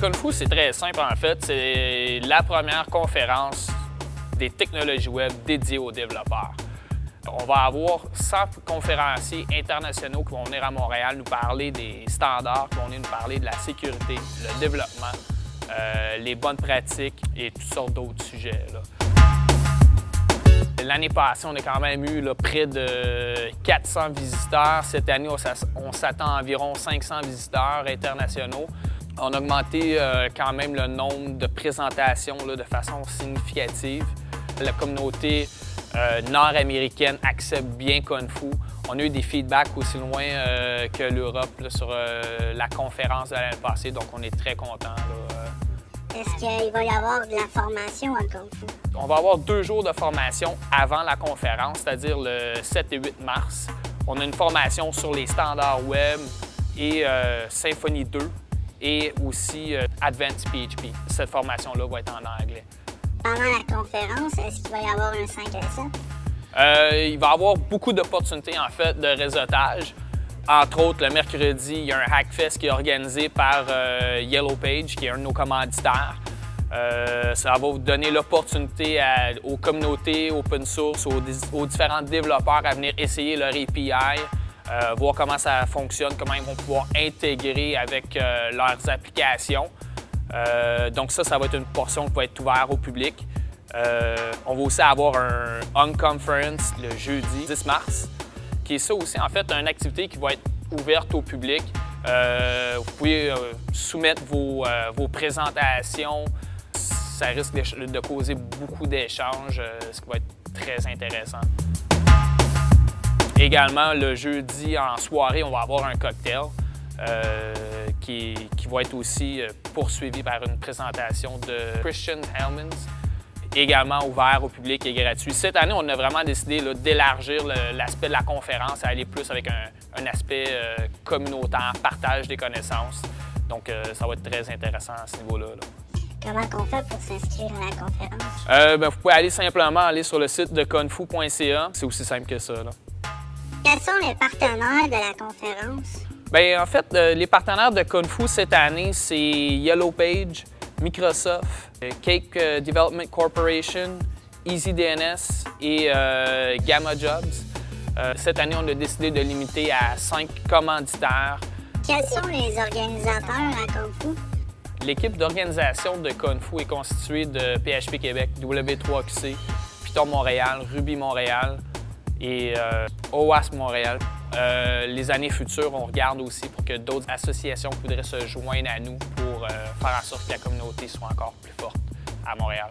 Kung Fu, c'est très simple en fait. C'est la première conférence des technologies web dédiées aux développeurs. On va avoir 100 conférenciers internationaux qui vont venir à Montréal nous parler des standards, qui vont venir nous parler de la sécurité, le développement, les bonnes pratiques et toutes sortes d'autres sujets. L'année passée, on a quand même eu près de 400 visiteurs. Cette année, on s'attend à environ 500 visiteurs internationaux. On a augmenté quand même le nombre de présentations de façon significative. La communauté nord-américaine accepte bien Kung Fu. On a eu des feedbacks aussi loin que l'Europe sur la conférence de l'année passée, donc on est très contents. Est-ce qu'il va y avoir de la formation à Kung Fu? On va avoir 2 jours de formation avant la conférence, c'est-à-dire le 7 et 8 mars. On a une formation sur les standards web et Symfony 2 et aussi Advanced PHP. Cette formation-là va être en anglais. Pendant la conférence, est-ce qu'il va y avoir un 5 à 7? Il va y avoir beaucoup d'opportunités en fait de réseautage. Entre autres, le mercredi, il y a un Hackfest qui est organisé par Yellow Page, qui est un de nos commanditaires. Ça va vous donner l'opportunité aux communautés open source, aux différents développeurs à venir essayer leur API, voir comment ça fonctionne, comment ils vont pouvoir intégrer avec leurs applications. Donc ça va être une portion qui va être ouverte au public. On va aussi avoir un Unconference le jeudi 10 mars, qui est ça aussi en fait une activité qui va être ouverte au public. Vous pouvez soumettre vos présentations. Ça risque de causer beaucoup d'échanges, ce qui va être très intéressant. Également, le jeudi en soirée, on va avoir un cocktail qui va être aussi poursuivi par une présentation de Christian Hellmans, également ouvert au public et gratuit. Cette année, on a vraiment décidé d'élargir l'aspect de la conférence, à aller plus avec un aspect communautaire, partage des connaissances. Donc, ça va être très intéressant à ce niveau-là. Comment on fait pour s'inscrire à la conférence? Vous pouvez simplement aller sur le site de kungfu.ca. C'est aussi simple que ça. Quels sont les partenaires de la conférence? En fait, les partenaires de Kung Fu cette année, c'est Yellow Page, Microsoft, Cake Development Corporation, EasyDNS et Gamma Jobs. Cette année, on a décidé de limiter à 5 commanditaires. Quels sont les organisateurs à Kung Fu? L'équipe d'organisation de Kung Fu est constituée de PHP Québec, W3QC, Python Montréal, Ruby Montréal et OWASP Montréal. Les années futures, on regarde aussi pour que d'autres associations voudraient se joindre à nous pour faire en sorte que la communauté soit encore plus forte à Montréal.